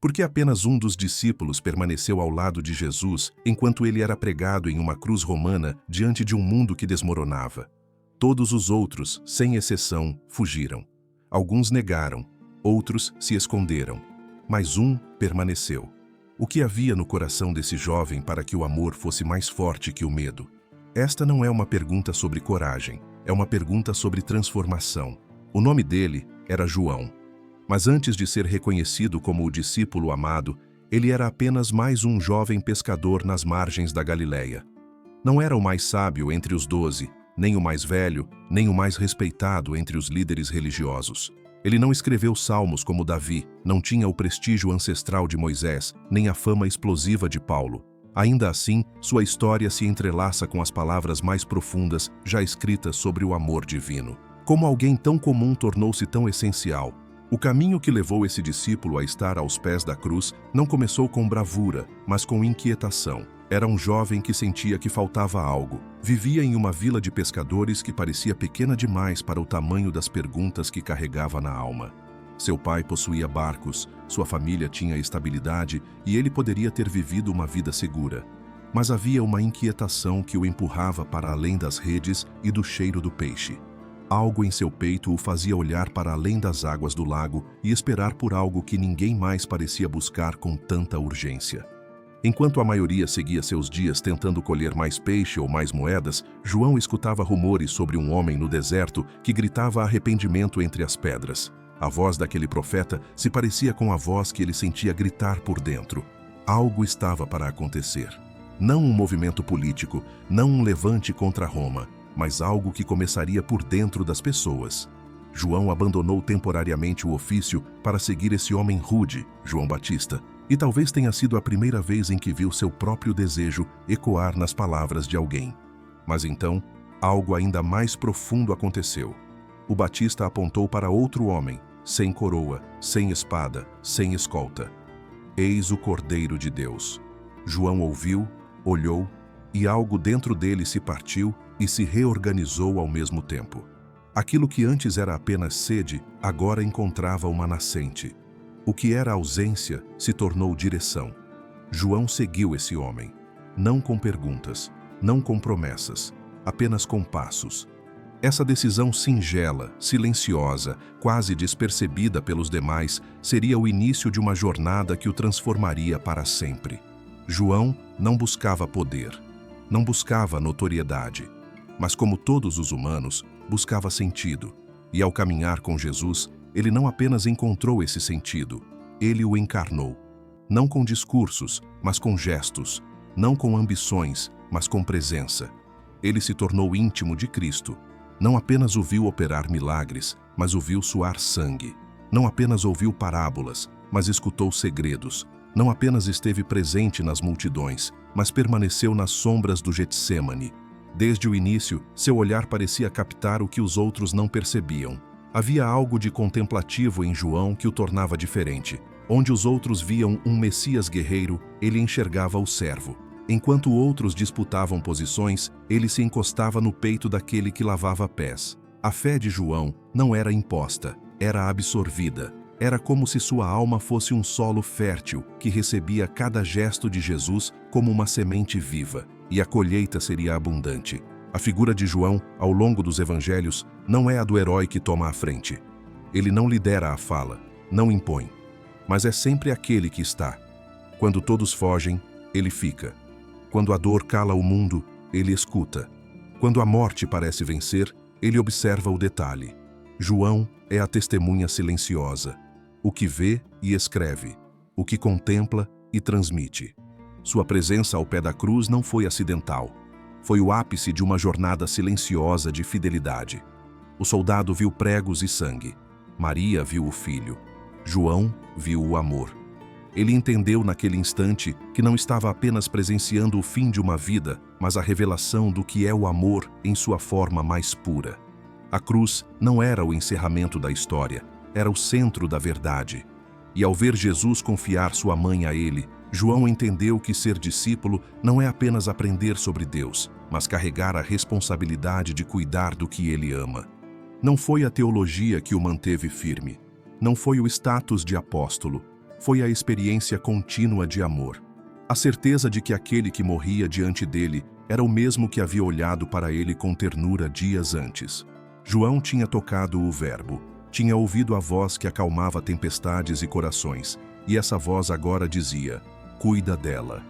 Por que apenas um dos discípulos permaneceu ao lado de Jesus enquanto ele era pregado em uma cruz romana diante de um mundo que desmoronava? Todos os outros, sem exceção, fugiram. Alguns negaram, outros se esconderam, mas um permaneceu. O que havia no coração desse jovem para que o amor fosse mais forte que o medo? Esta não é uma pergunta sobre coragem, é uma pergunta sobre transformação. O nome dele era João. Mas antes de ser reconhecido como o discípulo amado, ele era apenas mais um jovem pescador nas margens da Galileia. Não era o mais sábio entre os 12, nem o mais velho, nem o mais respeitado entre os líderes religiosos. Ele não escreveu salmos como Davi, não tinha o prestígio ancestral de Moisés, nem a fama explosiva de Paulo. Ainda assim, sua história se entrelaça com as palavras mais profundas já escritas sobre o amor divino. Como alguém tão comum tornou-se tão essencial? O caminho que levou esse discípulo a estar aos pés da cruz não começou com bravura, mas com inquietação. Era um jovem que sentia que faltava algo. Vivia em uma vila de pescadores que parecia pequena demais para o tamanho das perguntas que carregava na alma. Seu pai possuía barcos, sua família tinha estabilidade e ele poderia ter vivido uma vida segura. Mas havia uma inquietação que o empurrava para além das redes e do cheiro do peixe. Algo em seu peito o fazia olhar para além das águas do lago e esperar por algo que ninguém mais parecia buscar com tanta urgência. Enquanto a maioria seguia seus dias tentando colher mais peixe ou mais moedas, João escutava rumores sobre um homem no deserto que gritava arrependimento entre as pedras. A voz daquele profeta se parecia com a voz que ele sentia gritar por dentro. Algo estava para acontecer. Não um movimento político, não um levante contra Roma, mas algo que começaria por dentro das pessoas. João abandonou temporariamente o ofício para seguir esse homem rude, João Batista, e talvez tenha sido a primeira vez em que viu seu próprio desejo ecoar nas palavras de alguém. Mas então, algo ainda mais profundo aconteceu. O Batista apontou para outro homem, sem coroa, sem espada, sem escolta. Eis o Cordeiro de Deus. João ouviu, olhou, e algo dentro dele se partiu e se reorganizou ao mesmo tempo. Aquilo que antes era apenas sede, agora encontrava uma nascente. O que era ausência se tornou direção. João seguiu esse homem, não com perguntas, não com promessas, apenas com passos. Essa decisão singela, silenciosa, quase despercebida pelos demais, seria o início de uma jornada que o transformaria para sempre. João não buscava poder, não buscava notoriedade, mas como todos os humanos, buscava sentido. E ao caminhar com Jesus, ele não apenas encontrou esse sentido, ele o encarnou. Não com discursos, mas com gestos, não com ambições, mas com presença. Ele se tornou íntimo de Cristo. Não apenas o viu operar milagres, mas o viu suar sangue. Não apenas ouviu parábolas, mas escutou segredos. Não apenas esteve presente nas multidões, mas permaneceu nas sombras do Getsêmani. Desde o início, seu olhar parecia captar o que os outros não percebiam. Havia algo de contemplativo em João que o tornava diferente. Onde os outros viam um Messias guerreiro, ele enxergava o servo. Enquanto outros disputavam posições, ele se encostava no peito daquele que lavava pés. A fé de João não era imposta, era absorvida. Era como se sua alma fosse um solo fértil que recebia cada gesto de Jesus como uma semente viva, e a colheita seria abundante. A figura de João, ao longo dos evangelhos, não é a do herói que toma a frente. Ele não lidera a fala, não impõe, mas é sempre aquele que está. Quando todos fogem, ele fica. Quando a dor cala o mundo, ele escuta. Quando a morte parece vencer, ele observa o detalhe. João é a testemunha silenciosa, o que vê e escreve, o que contempla e transmite. Sua presença ao pé da cruz não foi acidental. Foi o ápice de uma jornada silenciosa de fidelidade. O soldado viu pregos e sangue. Maria viu o filho. João viu o amor. Ele entendeu naquele instante que não estava apenas presenciando o fim de uma vida, mas a revelação do que é o amor em sua forma mais pura. A cruz não era o encerramento da história, era o centro da verdade. E ao ver Jesus confiar sua mãe a ele, João entendeu que ser discípulo não é apenas aprender sobre Deus, mas carregar a responsabilidade de cuidar do que ele ama. Não foi a teologia que o manteve firme. Não foi o status de apóstolo. foi a experiência contínua de amor. A certeza de que aquele que morria diante dele era o mesmo que havia olhado para ele com ternura dias antes. João tinha tocado o Verbo, tinha ouvido a voz que acalmava tempestades e corações, e essa voz agora dizia: cuida dela.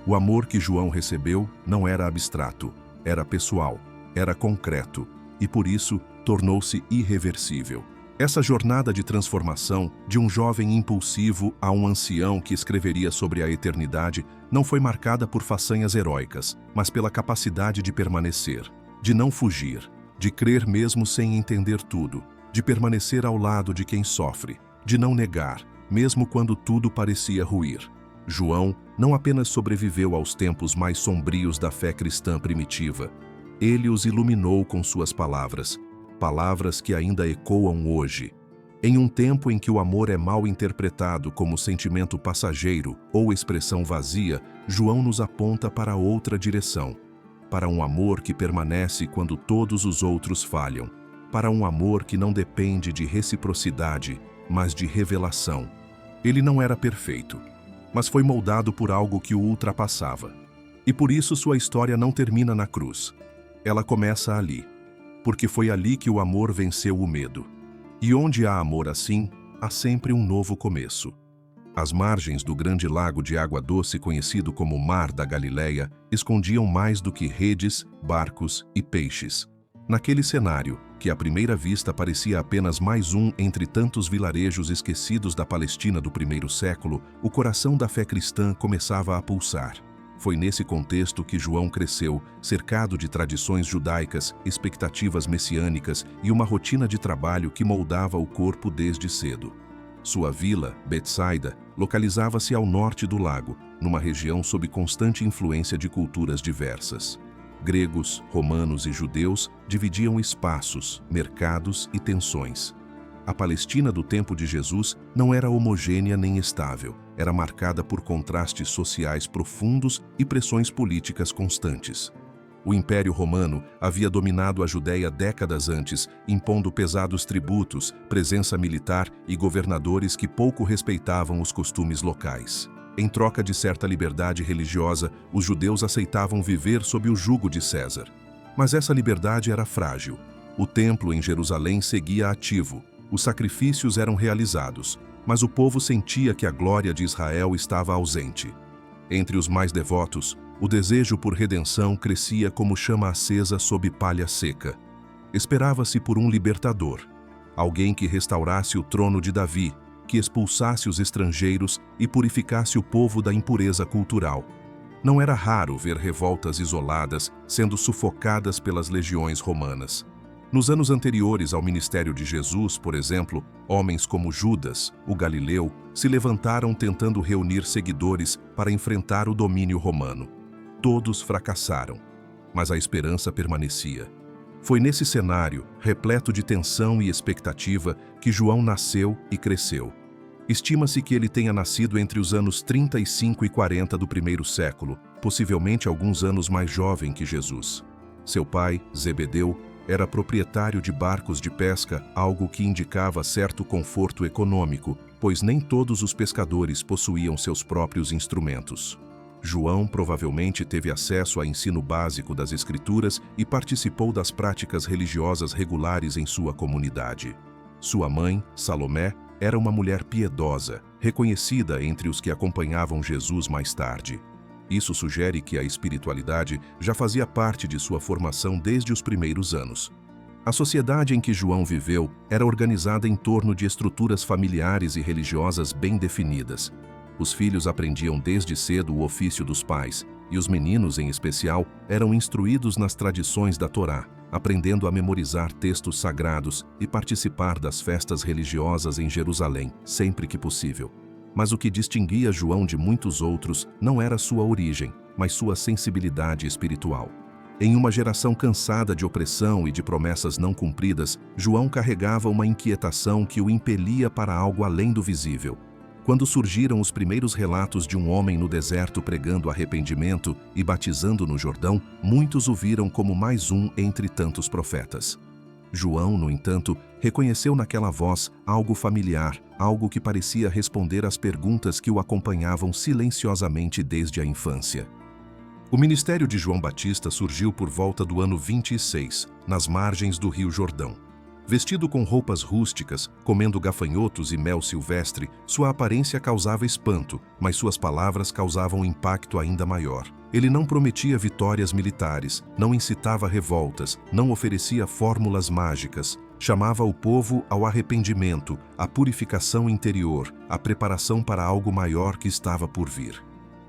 O amor que João recebeu não era abstrato, era pessoal, era concreto, e por isso tornou-se irreversível. Essa jornada de transformação, de um jovem impulsivo a um ancião que escreveria sobre a eternidade, não foi marcada por façanhas heróicas, mas pela capacidade de permanecer, de não fugir, de crer mesmo sem entender tudo, de permanecer ao lado de quem sofre, de não negar, mesmo quando tudo parecia ruir. João não apenas sobreviveu aos tempos mais sombrios da fé cristã primitiva, ele os iluminou com suas palavras, palavras que ainda ecoam hoje. Em um tempo em que o amor é mal interpretado como sentimento passageiro ou expressão vazia, João nos aponta para outra direção, para um amor que permanece quando todos os outros falham, para um amor que não depende de reciprocidade, mas de revelação. Ele não era perfeito, mas foi moldado por algo que o ultrapassava. E por isso sua história não termina na cruz. Ela começa ali, porque foi ali que o amor venceu o medo. E onde há amor assim, há sempre um novo começo. As margens do grande lago de água doce conhecido como Mar da Galileia escondiam mais do que redes, barcos e peixes. Naquele cenário, que à primeira vista parecia apenas mais um entre tantos vilarejos esquecidos da Palestina do primeiro século, o coração da fé cristã começava a pulsar. Foi nesse contexto que João cresceu, cercado de tradições judaicas, expectativas messiânicas e uma rotina de trabalho que moldava o corpo desde cedo. Sua vila, Betsaida, localizava-se ao norte do lago, numa região sob constante influência de culturas diversas. Gregos, romanos e judeus dividiam espaços, mercados e tensões. A Palestina do tempo de Jesus não era homogênea nem estável, era marcada por contrastes sociais profundos e pressões políticas constantes. O Império Romano havia dominado a Judéia décadas antes, impondo pesados tributos, presença militar e governadores que pouco respeitavam os costumes locais. Em troca de certa liberdade religiosa, os judeus aceitavam viver sob o jugo de César. Mas essa liberdade era frágil. O templo em Jerusalém seguia ativo, os sacrifícios eram realizados, mas o povo sentia que a glória de Israel estava ausente. Entre os mais devotos, o desejo por redenção crescia como chama acesa sob palha seca. Esperava-se por um libertador, alguém que restaurasse o trono de Davi, que expulsasse os estrangeiros e purificasse o povo da impureza cultural. Não era raro ver revoltas isoladas sendo sufocadas pelas legiões romanas. Nos anos anteriores ao ministério de Jesus, por exemplo, homens como Judas, o Galileu, se levantaram tentando reunir seguidores para enfrentar o domínio romano. Todos fracassaram, mas a esperança permanecia. Foi nesse cenário, repleto de tensão e expectativa, que João nasceu e cresceu. Estima-se que ele tenha nascido entre os anos 35 e 40 do primeiro século, possivelmente alguns anos mais jovem que Jesus. Seu pai, Zebedeu, era proprietário de barcos de pesca, algo que indicava certo conforto econômico, pois nem todos os pescadores possuíam seus próprios instrumentos. João provavelmente teve acesso a ensino básico das Escrituras e participou das práticas religiosas regulares em sua comunidade. Sua mãe, Salomé, era uma mulher piedosa, reconhecida entre os que acompanhavam Jesus mais tarde. Isso sugere que a espiritualidade já fazia parte de sua formação desde os primeiros anos. A sociedade em que João viveu era organizada em torno de estruturas familiares e religiosas bem definidas. Os filhos aprendiam desde cedo o ofício dos pais, e os meninos, em especial, eram instruídos nas tradições da Torá, aprendendo a memorizar textos sagrados e participar das festas religiosas em Jerusalém, sempre que possível. Mas o que distinguia João de muitos outros não era sua origem, mas sua sensibilidade espiritual. Em uma geração cansada de opressão e de promessas não cumpridas, João carregava uma inquietação que o impelia para algo além do visível. Quando surgiram os primeiros relatos de um homem no deserto pregando arrependimento e batizando no Jordão, muitos o viram como mais um entre tantos profetas. João, no entanto, reconheceu naquela voz algo familiar, algo que parecia responder às perguntas que o acompanhavam silenciosamente desde a infância. O ministério de João Batista surgiu por volta do ano 26, nas margens do Rio Jordão. Vestido com roupas rústicas, comendo gafanhotos e mel silvestre, sua aparência causava espanto, mas suas palavras causavam um impacto ainda maior. Ele não prometia vitórias militares, não incitava revoltas, não oferecia fórmulas mágicas. Chamava o povo ao arrependimento, à purificação interior, à preparação para algo maior que estava por vir.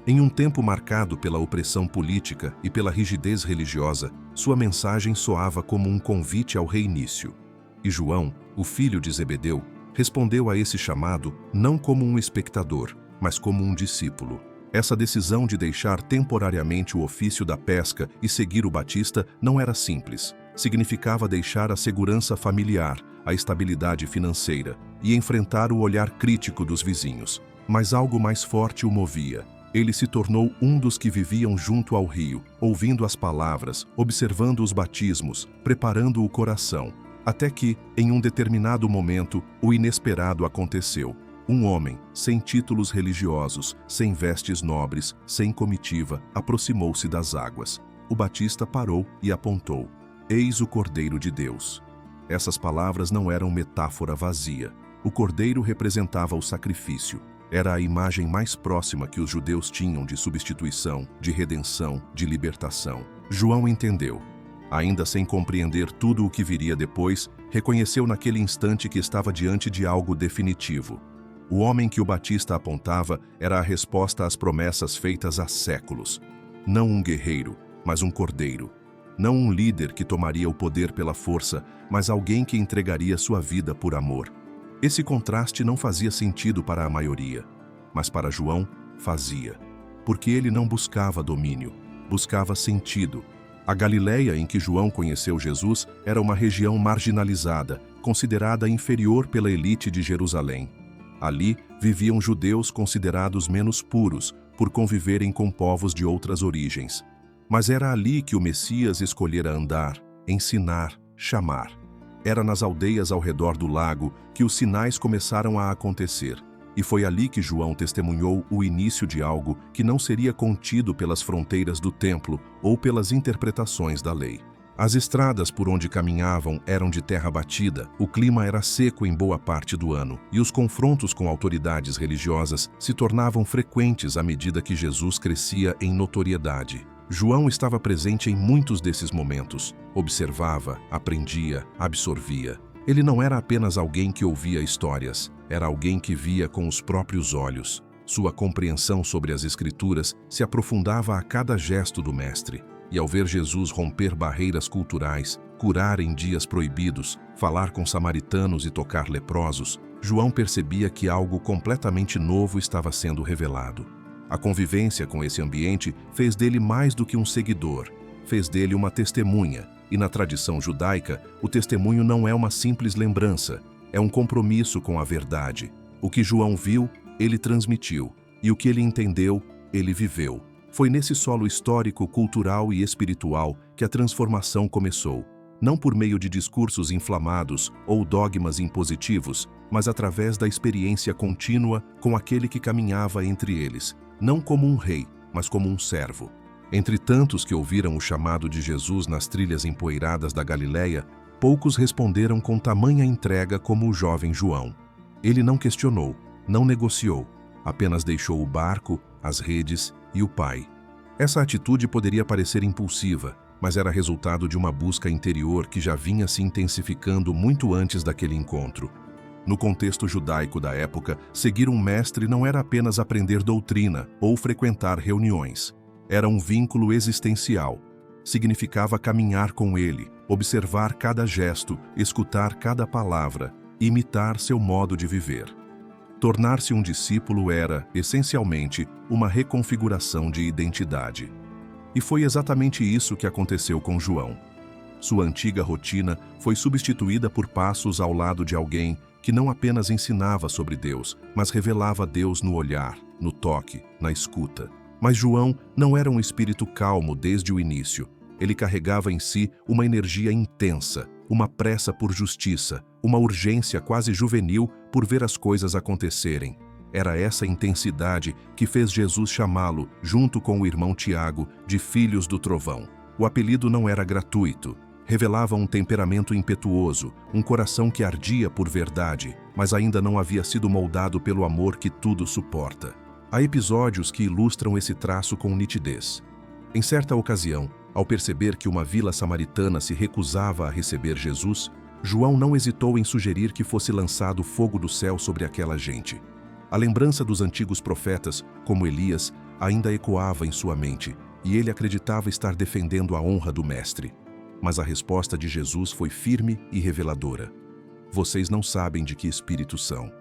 Em um tempo marcado pela opressão política e pela rigidez religiosa, sua mensagem soava como um convite ao reinício. E João, o filho de Zebedeu, respondeu a esse chamado não como um espectador, mas como um discípulo. Essa decisão de deixar temporariamente o ofício da pesca e seguir o Batista não era simples. Significava deixar a segurança familiar, a estabilidade financeira e enfrentar o olhar crítico dos vizinhos. Mas algo mais forte o movia. Ele se tornou um dos que viviam junto ao rio, ouvindo as palavras, observando os batismos, preparando o coração. Até que, em um determinado momento, o inesperado aconteceu. Um homem, sem títulos religiosos, sem vestes nobres, sem comitiva, aproximou-se das águas. O Batista parou e apontou: "Eis o Cordeiro de Deus." Essas palavras não eram metáfora vazia. O Cordeiro representava o sacrifício. Era a imagem mais próxima que os judeus tinham de substituição, de redenção, de libertação. João entendeu. Ainda sem compreender tudo o que viria depois, reconheceu naquele instante que estava diante de algo definitivo. O homem que o Batista apontava era a resposta às promessas feitas há séculos. Não um guerreiro, mas um cordeiro. Não um líder que tomaria o poder pela força, mas alguém que entregaria sua vida por amor. Esse contraste não fazia sentido para a maioria, mas para João fazia. Porque ele não buscava domínio, buscava sentido. A Galileia em que João conheceu Jesus era uma região marginalizada, considerada inferior pela elite de Jerusalém. Ali viviam judeus considerados menos puros, por conviverem com povos de outras origens. Mas era ali que o Messias escolhera andar, ensinar, chamar. Era nas aldeias ao redor do lago que os sinais começaram a acontecer. E foi ali que João testemunhou o início de algo que não seria contido pelas fronteiras do templo ou pelas interpretações da lei. As estradas por onde caminhavam eram de terra batida, o clima era seco em boa parte do ano, e os confrontos com autoridades religiosas se tornavam frequentes à medida que Jesus crescia em notoriedade. João estava presente em muitos desses momentos. Observava, aprendia, absorvia. Ele não era apenas alguém que ouvia histórias, era alguém que via com os próprios olhos. Sua compreensão sobre as Escrituras se aprofundava a cada gesto do Mestre. E ao ver Jesus romper barreiras culturais, curar em dias proibidos, falar com samaritanos e tocar leprosos, João percebia que algo completamente novo estava sendo revelado. A convivência com esse ambiente fez dele mais do que um seguidor, fez dele uma testemunha. E na tradição judaica, o testemunho não é uma simples lembrança, é um compromisso com a verdade. O que João viu, ele transmitiu, e o que ele entendeu, ele viveu. Foi nesse solo histórico, cultural e espiritual que a transformação começou, não por meio de discursos inflamados ou dogmas impositivos, mas através da experiência contínua com aquele que caminhava entre eles, não como um rei, mas como um servo. Entre tantos que ouviram o chamado de Jesus nas trilhas empoeiradas da Galileia, poucos responderam com tamanha entrega como o jovem João. Ele não questionou, não negociou, apenas deixou o barco, as redes e o Pai. Essa atitude poderia parecer impulsiva, mas era resultado de uma busca interior que já vinha se intensificando muito antes daquele encontro. No contexto judaico da época, seguir um mestre não era apenas aprender doutrina ou frequentar reuniões. Era um vínculo existencial. Significava caminhar com ele, observar cada gesto, escutar cada palavra, imitar seu modo de viver. Tornar-se um discípulo era, essencialmente, uma reconfiguração de identidade. E foi exatamente isso que aconteceu com João. Sua antiga rotina foi substituída por passos ao lado de alguém que não apenas ensinava sobre Deus, mas revelava Deus no olhar, no toque, na escuta. Mas João não era um espírito calmo desde o início. Ele carregava em si uma energia intensa, uma pressa por justiça, uma urgência quase juvenil por ver as coisas acontecerem. Era essa intensidade que fez Jesus chamá-lo, junto com o irmão Tiago, de Filhos do Trovão. O apelido não era gratuito. Revelava um temperamento impetuoso, um coração que ardia por verdade, mas ainda não havia sido moldado pelo amor que tudo suporta. Há episódios que ilustram esse traço com nitidez. Em certa ocasião, ao perceber que uma vila samaritana se recusava a receber Jesus, João não hesitou em sugerir que fosse lançado fogo do céu sobre aquela gente. A lembrança dos antigos profetas, como Elias, ainda ecoava em sua mente, e ele acreditava estar defendendo a honra do Mestre. Mas a resposta de Jesus foi firme e reveladora. Vocês não sabem de que espírito são.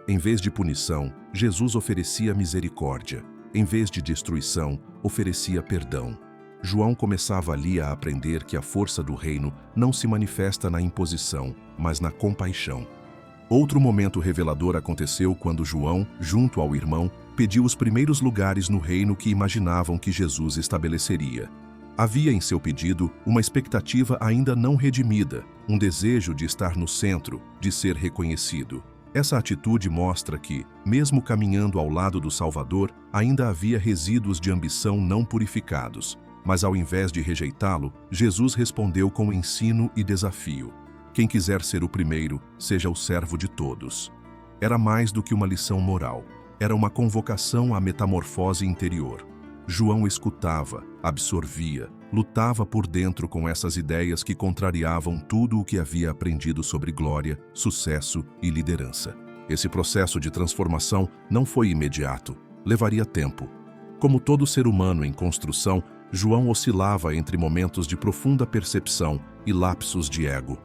Em vez de punição, Jesus oferecia misericórdia. Em vez de destruição, oferecia perdão. João começava ali a aprender que a força do reino não se manifesta na imposição, mas na compaixão. Outro momento revelador aconteceu quando João, junto ao irmão, pediu os primeiros lugares no reino que imaginavam que Jesus estabeleceria. Havia em seu pedido uma expectativa ainda não redimida, um desejo de estar no centro, de ser reconhecido. Essa atitude mostra que, mesmo caminhando ao lado do Salvador, ainda havia resíduos de ambição não purificados. Mas ao invés de rejeitá-lo, Jesus respondeu com ensino e desafio. Quem quiser ser o primeiro, seja o servo de todos. Era mais do que uma lição moral. Era uma convocação à metamorfose interior. João escutava, absorvia, lutava por dentro com essas ideias que contrariavam tudo o que havia aprendido sobre glória, sucesso e liderança. Esse processo de transformação não foi imediato, levaria tempo. Como todo ser humano em construção, João oscilava entre momentos de profunda percepção e lapsos de ego.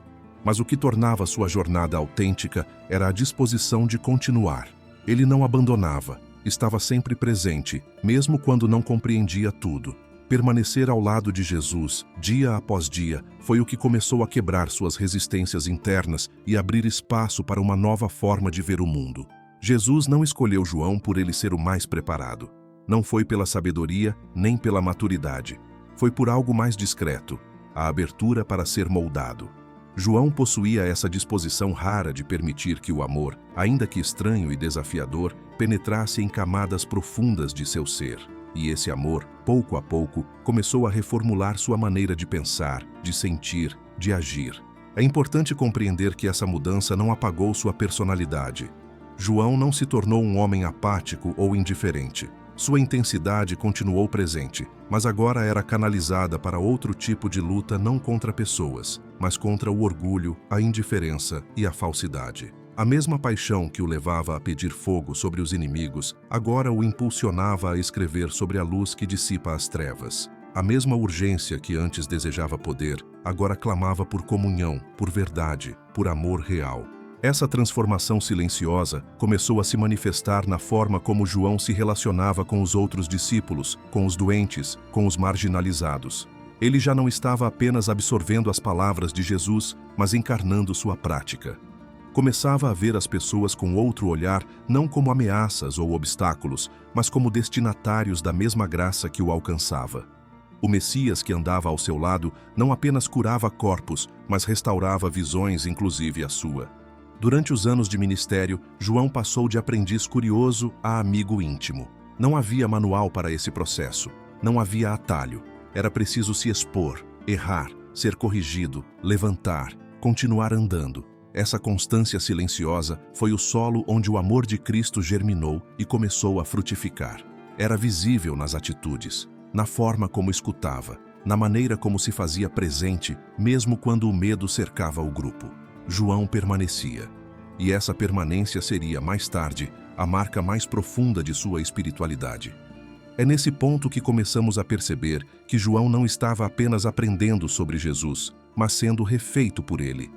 Mas o que tornava sua jornada autêntica era a disposição de continuar. Ele não abandonava, estava sempre presente, mesmo quando não compreendia tudo. Permanecer ao lado de Jesus, dia após dia, foi o que começou a quebrar suas resistências internas e abrir espaço para uma nova forma de ver o mundo. Jesus não escolheu João por ele ser o mais preparado. Não foi pela sabedoria, nem pela maturidade. Foi por algo mais discreto, a abertura para ser moldado. João possuía essa disposição rara de permitir que o amor, ainda que estranho e desafiador, penetrasse em camadas profundas de seu ser. E esse amor, pouco a pouco, começou a reformular sua maneira de pensar, de sentir, de agir. É importante compreender que essa mudança não apagou sua personalidade. João não se tornou um homem apático ou indiferente. Sua intensidade continuou presente, mas agora era canalizada para outro tipo de luta não contra pessoas, mas contra o orgulho, a indiferença e a falsidade. A mesma paixão que o levava a pedir fogo sobre os inimigos, agora o impulsionava a escrever sobre a luz que dissipa as trevas. A mesma urgência que antes desejava poder, agora clamava por comunhão, por verdade, por amor real. Essa transformação silenciosa começou a se manifestar na forma como João se relacionava com os outros discípulos, com os doentes, com os marginalizados. Ele já não estava apenas absorvendo as palavras de Jesus, mas encarnando sua prática. Começava a ver as pessoas com outro olhar, não como ameaças ou obstáculos, mas como destinatários da mesma graça que o alcançava. O Messias que andava ao seu lado não apenas curava corpos, mas restaurava visões, inclusive a sua. Durante os anos de ministério, João passou de aprendiz curioso a amigo íntimo. Não havia manual para esse processo. Não havia atalho. Era preciso se expor, errar, ser corrigido, levantar, continuar andando. Essa constância silenciosa foi o solo onde o amor de Cristo germinou e começou a frutificar. Era visível nas atitudes, na forma como escutava, na maneira como se fazia presente, mesmo quando o medo cercava o grupo. João permanecia. E essa permanência seria, mais tarde, a marca mais profunda de sua espiritualidade. É nesse ponto que começamos a perceber que João não estava apenas aprendendo sobre Jesus, mas sendo refeito por ele.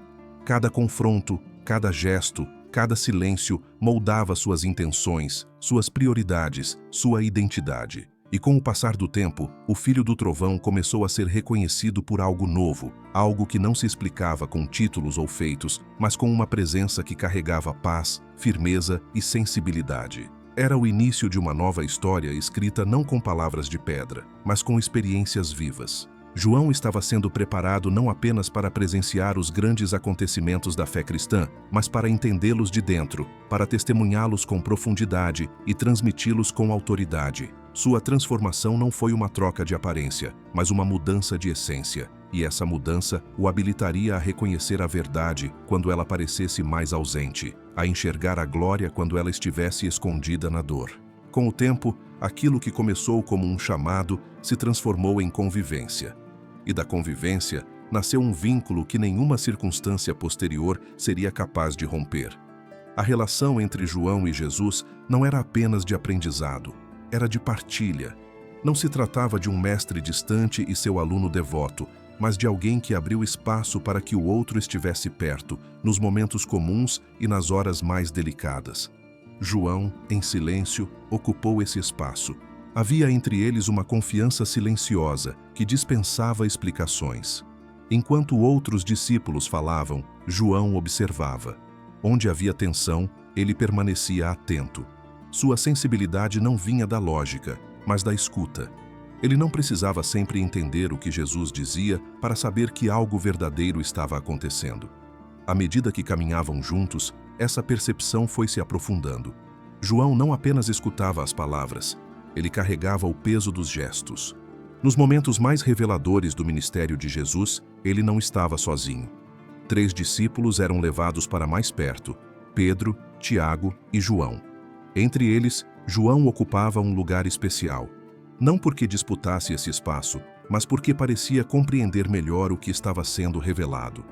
Cada confronto, cada gesto, cada silêncio moldava suas intenções, suas prioridades, sua identidade. E com o passar do tempo, o Filho do Trovão começou a ser reconhecido por algo novo, algo que não se explicava com títulos ou feitos, mas com uma presença que carregava paz, firmeza e sensibilidade. Era o início de uma nova história escrita não com palavras de pedra, mas com experiências vivas. João estava sendo preparado não apenas para presenciar os grandes acontecimentos da fé cristã, mas para entendê-los de dentro, para testemunhá-los com profundidade e transmiti-los com autoridade. Sua transformação não foi uma troca de aparência, mas uma mudança de essência, e essa mudança o habilitaria a reconhecer a verdade quando ela parecesse mais ausente, a enxergar a glória quando ela estivesse escondida na dor. Com o tempo, aquilo que começou como um chamado se transformou em convivência. E da convivência nasceu um vínculo que nenhuma circunstância posterior seria capaz de romper. A relação entre João e Jesus não era apenas de aprendizado, era de partilha. Não se tratava de um mestre distante e seu aluno devoto, mas de alguém que abriu espaço para que o outro estivesse perto, nos momentos comuns e nas horas mais delicadas. João, em silêncio, ocupou esse espaço. Havia entre eles uma confiança silenciosa que dispensava explicações. Enquanto outros discípulos falavam, João observava. Onde havia tensão, ele permanecia atento. Sua sensibilidade não vinha da lógica, mas da escuta. Ele não precisava sempre entender o que Jesus dizia para saber que algo verdadeiro estava acontecendo. À medida que caminhavam juntos, essa percepção foi se aprofundando. João não apenas escutava as palavras, ele carregava o peso dos gestos. Nos momentos mais reveladores do ministério de Jesus, ele não estava sozinho. 3 discípulos eram levados para mais perto: Pedro, Tiago e João. Entre eles, João ocupava um lugar especial. Não porque disputasse esse espaço, mas porque parecia compreender melhor o que estava sendo revelado.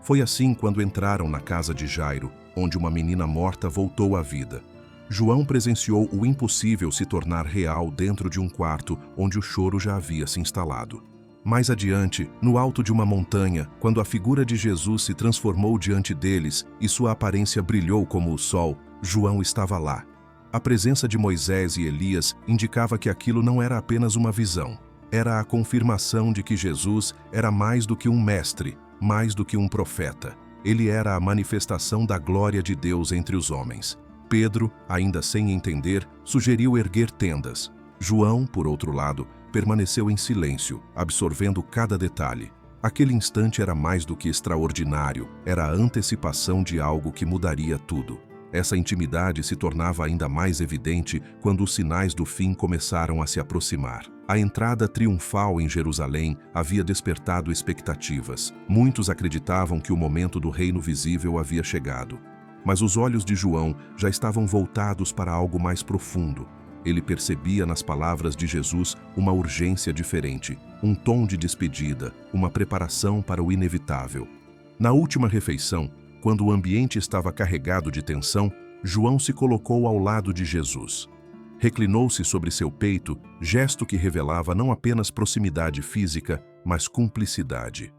Foi assim quando entraram na casa de Jairo, onde uma menina morta voltou à vida. João presenciou o impossível se tornar real dentro de um quarto onde o choro já havia se instalado. Mais adiante, no alto de uma montanha, quando a figura de Jesus se transformou diante deles e sua aparência brilhou como o sol, João estava lá. A presença de Moisés e Elias indicava que aquilo não era apenas uma visão. Era a confirmação de que Jesus era mais do que um mestre, mais do que um profeta. Ele era a manifestação da glória de Deus entre os homens. Pedro, ainda sem entender, sugeriu erguer tendas. João, por outro lado, permaneceu em silêncio, absorvendo cada detalhe. Aquele instante era mais do que extraordinário, era a antecipação de algo que mudaria tudo. Essa intimidade se tornava ainda mais evidente quando os sinais do fim começaram a se aproximar. A entrada triunfal em Jerusalém havia despertado expectativas. Muitos acreditavam que o momento do reino visível havia chegado. Mas os olhos de João já estavam voltados para algo mais profundo. Ele percebia nas palavras de Jesus uma urgência diferente, um tom de despedida, uma preparação para o inevitável. Na última refeição, quando o ambiente estava carregado de tensão, João se colocou ao lado de Jesus. Reclinou-se sobre seu peito, gesto que revelava não apenas proximidade física, mas cumplicidade.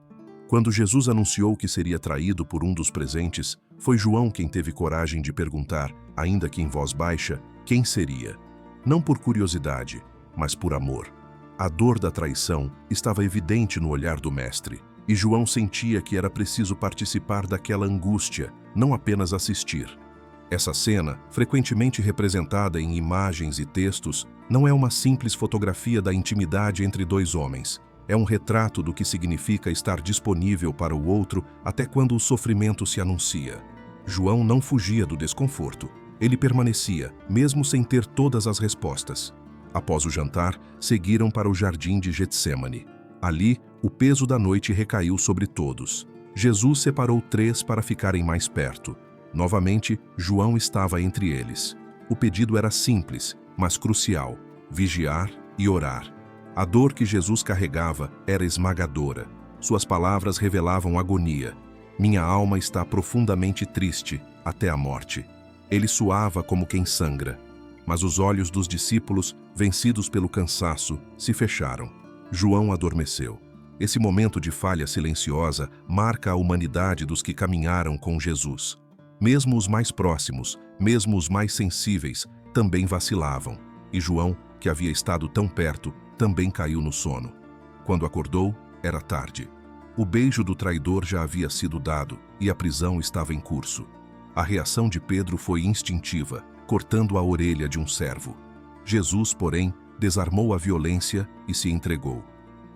Quando Jesus anunciou que seria traído por um dos presentes, foi João quem teve coragem de perguntar, ainda que em voz baixa, quem seria. Não por curiosidade, mas por amor. A dor da traição estava evidente no olhar do mestre, e João sentia que era preciso participar daquela angústia, não apenas assistir. Essa cena, frequentemente representada em imagens e textos, não é uma simples fotografia da intimidade entre 2 homens. É um retrato do que significa estar disponível para o outro até quando o sofrimento se anuncia. João não fugia do desconforto. Ele permanecia, mesmo sem ter todas as respostas. Após o jantar, seguiram para o jardim de Getsêmani. Ali, o peso da noite recaiu sobre todos. Jesus separou 3 para ficarem mais perto. Novamente, João estava entre eles. O pedido era simples, mas crucial: vigiar e orar. A dor que Jesus carregava era esmagadora. Suas palavras revelavam agonia. Minha alma está profundamente triste, até a morte. Ele suava como quem sangra. Mas os olhos dos discípulos, vencidos pelo cansaço, se fecharam. João adormeceu. Esse momento de falha silenciosa marca a humanidade dos que caminharam com Jesus. Mesmo os mais próximos, mesmo os mais sensíveis, também vacilavam. E João, que havia estado tão perto, também caiu no sono. Quando acordou, era tarde. O beijo do traidor já havia sido dado e a prisão estava em curso. A reação de Pedro foi instintiva, cortando a orelha de um servo. Jesus, porém, desarmou a violência e se entregou.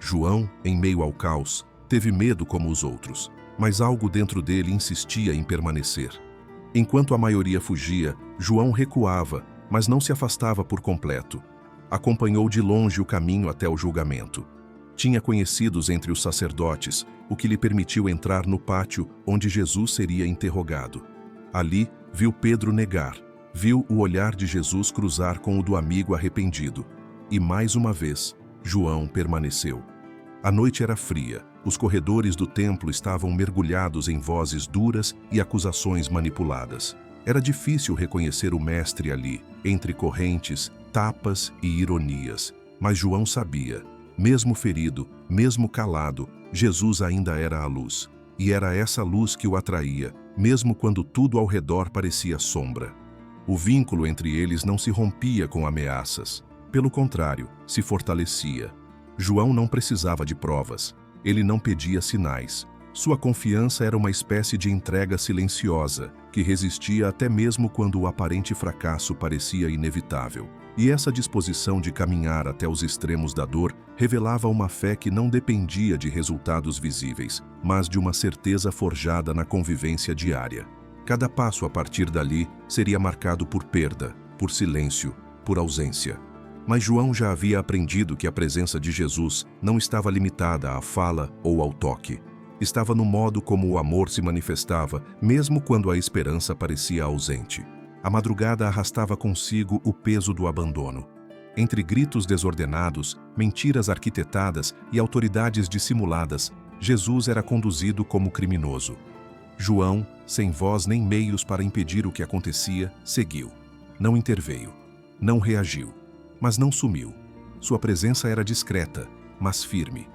João, em meio ao caos, teve medo como os outros, mas algo dentro dele insistia em permanecer. Enquanto a maioria fugia, João recuava, mas não se afastava por completo. Acompanhou de longe o caminho até o julgamento. Tinha conhecidos entre os sacerdotes, o que lhe permitiu entrar no pátio onde Jesus seria interrogado. Ali, viu Pedro negar, viu o olhar de Jesus cruzar com o do amigo arrependido. E mais uma vez, João permaneceu. A noite era fria, os corredores do templo estavam mergulhados em vozes duras e acusações manipuladas. Era difícil reconhecer o mestre ali, entre correntes, tapas e ironias. Mas João sabia, mesmo ferido, mesmo calado, Jesus ainda era a luz. E era essa luz que o atraía, mesmo quando tudo ao redor parecia sombra. O vínculo entre eles não se rompia com ameaças. Pelo contrário, se fortalecia. João não precisava de provas. Ele não pedia sinais. Sua confiança era uma espécie de entrega silenciosa, que resistia até mesmo quando o aparente fracasso parecia inevitável. E essa disposição de caminhar até os extremos da dor revelava uma fé que não dependia de resultados visíveis, mas de uma certeza forjada na convivência diária. Cada passo a partir dali seria marcado por perda, por silêncio, por ausência. Mas João já havia aprendido que a presença de Jesus não estava limitada à fala ou ao toque. Estava no modo como o amor se manifestava, mesmo quando a esperança parecia ausente. A madrugada arrastava consigo o peso do abandono. Entre gritos desordenados, mentiras arquitetadas e autoridades dissimuladas, Jesus era conduzido como criminoso. João, sem voz nem meios para impedir o que acontecia, seguiu. Não interveio. Não reagiu. Mas não sumiu. Sua presença era discreta, mas firme.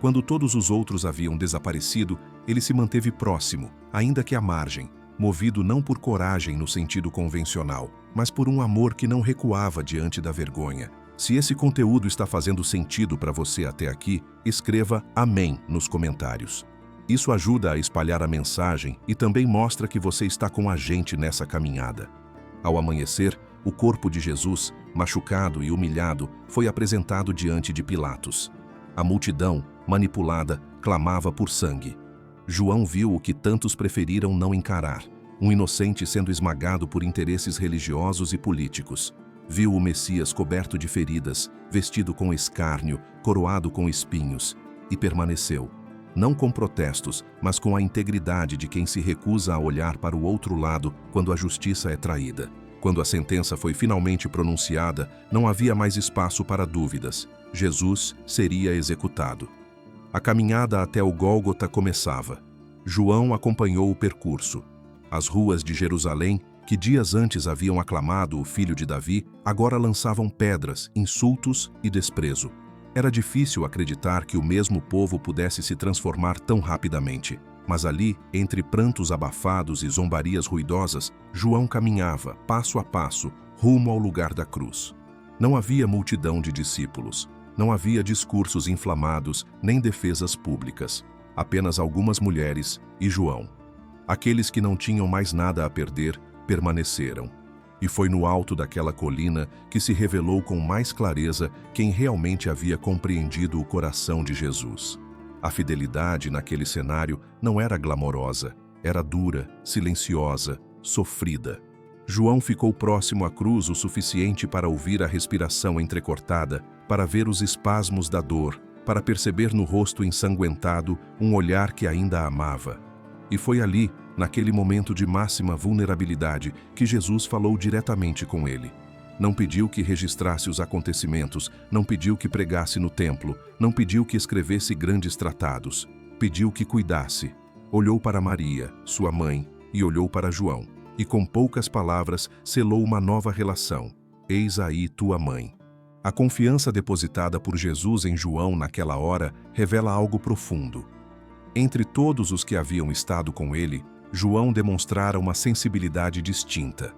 Quando todos os outros haviam desaparecido, ele se manteve próximo, ainda que à margem, movido não por coragem no sentido convencional, mas por um amor que não recuava diante da vergonha. Se esse conteúdo está fazendo sentido para você até aqui, escreva Amém nos comentários. Isso ajuda a espalhar a mensagem e também mostra que você está com a gente nessa caminhada. Ao amanhecer, o corpo de Jesus, machucado e humilhado, foi apresentado diante de Pilatos. A multidão, manipulada, clamava por sangue. João viu o que tantos preferiram não encarar, um inocente sendo esmagado por interesses religiosos e políticos. Viu o Messias coberto de feridas, vestido com escárnio, coroado com espinhos, e permaneceu, não com protestos, mas com a integridade de quem se recusa a olhar para o outro lado quando a justiça é traída. Quando a sentença foi finalmente pronunciada, não havia mais espaço para dúvidas. Jesus seria executado. A caminhada até o Gólgota começava. João acompanhou o percurso. As ruas de Jerusalém, que dias antes haviam aclamado o filho de Davi, agora lançavam pedras, insultos e desprezo. Era difícil acreditar que o mesmo povo pudesse se transformar tão rapidamente. Mas ali, entre prantos abafados e zombarias ruidosas, João caminhava, passo a passo, rumo ao lugar da cruz. Não havia multidão de discípulos. Não havia discursos inflamados, nem defesas públicas. Apenas algumas mulheres e João. Aqueles que não tinham mais nada a perder, permaneceram. E foi no alto daquela colina que se revelou com mais clareza quem realmente havia compreendido o coração de Jesus. A fidelidade naquele cenário não era glamourosa, era dura, silenciosa, sofrida. João ficou próximo à cruz o suficiente para ouvir a respiração entrecortada, para ver os espasmos da dor, para perceber no rosto ensanguentado um olhar que ainda amava. E foi ali, naquele momento de máxima vulnerabilidade, que Jesus falou diretamente com ele. Não pediu que registrasse os acontecimentos, não pediu que pregasse no templo, não pediu que escrevesse grandes tratados. Pediu que cuidasse. Olhou para Maria, sua mãe, e olhou para João. E com poucas palavras selou uma nova relação. Eis aí tua mãe. A confiança depositada por Jesus em João naquela hora revela algo profundo. Entre todos os que haviam estado com ele, João demonstrara uma sensibilidade distinta.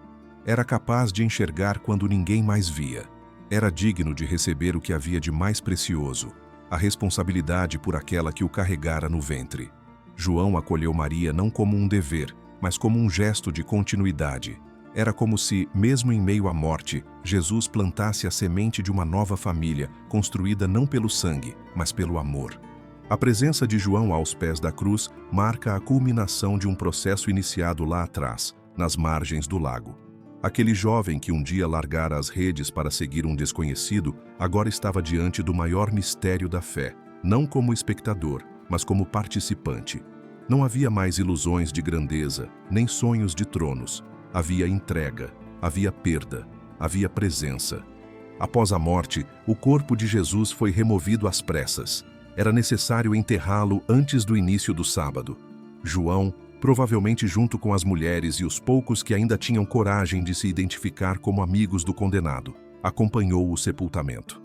Era capaz de enxergar quando ninguém mais via. Era digno de receber o que havia de mais precioso, a responsabilidade por aquela que o carregara no ventre. João acolheu Maria não como um dever, mas como um gesto de continuidade. Era como se, mesmo em meio à morte, Jesus plantasse a semente de uma nova família, construída não pelo sangue, mas pelo amor. A presença de João aos pés da cruz marca a culminação de um processo iniciado lá atrás, nas margens do lago. Aquele jovem que um dia largara as redes para seguir um desconhecido, agora estava diante do maior mistério da fé, não como espectador, mas como participante. Não havia mais ilusões de grandeza, nem sonhos de tronos. Havia entrega, havia perda, havia presença. Após a morte, o corpo de Jesus foi removido às pressas. Era necessário enterrá-lo antes do início do sábado. João, provavelmente junto com as mulheres e os poucos que ainda tinham coragem de se identificar como amigos do condenado, acompanhou o sepultamento.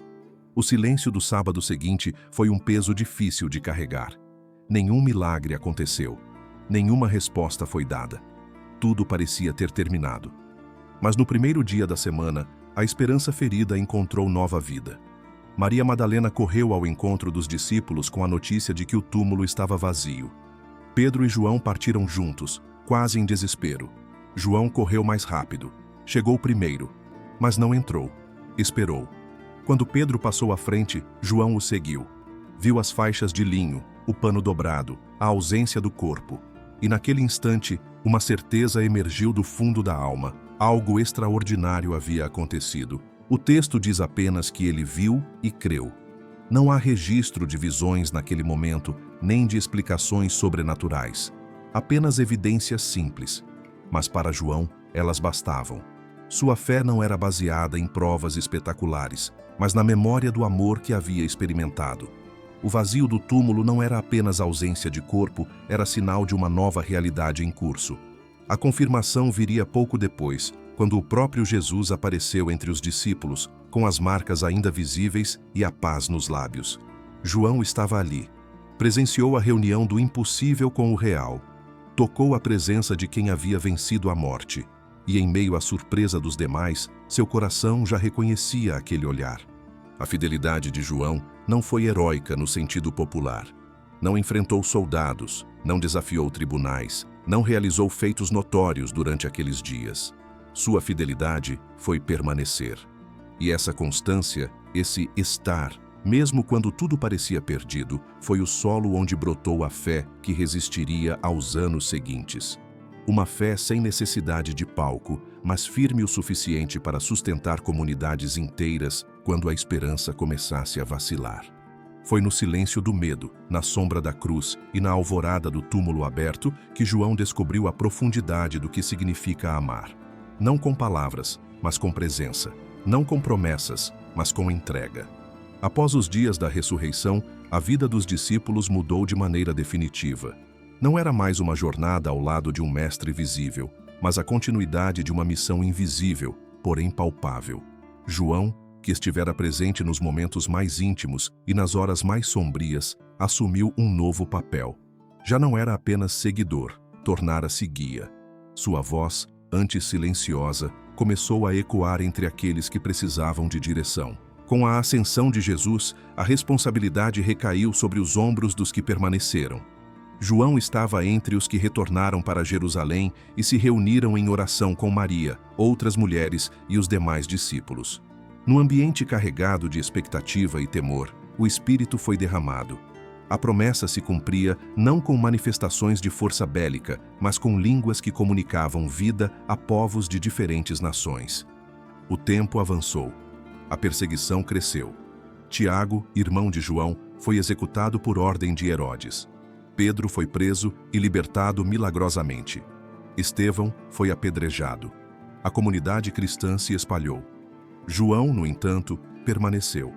O silêncio do sábado seguinte foi um peso difícil de carregar. Nenhum milagre aconteceu. Nenhuma resposta foi dada. Tudo parecia ter terminado. Mas no primeiro dia da semana, a esperança ferida encontrou nova vida. Maria Madalena correu ao encontro dos discípulos com a notícia de que o túmulo estava vazio. Pedro e João partiram juntos, quase em desespero. João correu mais rápido. Chegou primeiro, mas não entrou. Esperou. Quando Pedro passou à frente, João o seguiu. Viu as faixas de linho, o pano dobrado, a ausência do corpo. E naquele instante, uma certeza emergiu do fundo da alma. Algo extraordinário havia acontecido. O texto diz apenas que ele viu e creu. Não há registro de visões naquele momento, nem de explicações sobrenaturais. Apenas evidências simples. Mas para João, elas bastavam. Sua fé não era baseada em provas espetaculares, mas na memória do amor que havia experimentado. O vazio do túmulo não era apenas ausência de corpo, era sinal de uma nova realidade em curso. A confirmação viria pouco depois, quando o próprio Jesus apareceu entre os discípulos, com as marcas ainda visíveis e a paz nos lábios. João estava ali. Presenciou a reunião do impossível com o real. Tocou a presença de quem havia vencido a morte. E em meio à surpresa dos demais, seu coração já reconhecia aquele olhar. A fidelidade de João não foi heróica no sentido popular. Não enfrentou soldados, não desafiou tribunais, não realizou feitos notórios durante aqueles dias. Sua fidelidade foi permanecer. E essa constância, esse estar, mesmo quando tudo parecia perdido, foi o solo onde brotou a fé que resistiria aos anos seguintes. Uma fé sem necessidade de palco, mas firme o suficiente para sustentar comunidades inteiras quando a esperança começasse a vacilar. Foi no silêncio do medo, na sombra da cruz e na alvorada do túmulo aberto que João descobriu a profundidade do que significa amar. Não com palavras, mas com presença. Não com promessas, mas com entrega. Após os dias da ressurreição, a vida dos discípulos mudou de maneira definitiva. Não era mais uma jornada ao lado de um mestre visível, mas a continuidade de uma missão invisível, porém palpável. João, que estivera presente nos momentos mais íntimos e nas horas mais sombrias, assumiu um novo papel. Já não era apenas seguidor, tornara-se guia. Sua voz, antes silenciosa, começou a ecoar entre aqueles que precisavam de direção. Com a ascensão de Jesus, a responsabilidade recaiu sobre os ombros dos que permaneceram. João estava entre os que retornaram para Jerusalém e se reuniram em oração com Maria, outras mulheres e os demais discípulos. No ambiente carregado de expectativa e temor, o Espírito foi derramado. A promessa se cumpria não com manifestações de força bélica, mas com línguas que comunicavam vida a povos de diferentes nações. O tempo avançou. A perseguição cresceu. Tiago, irmão de João, foi executado por ordem de Herodes. Pedro foi preso e libertado milagrosamente. Estevão foi apedrejado. A comunidade cristã se espalhou. João, no entanto, permaneceu.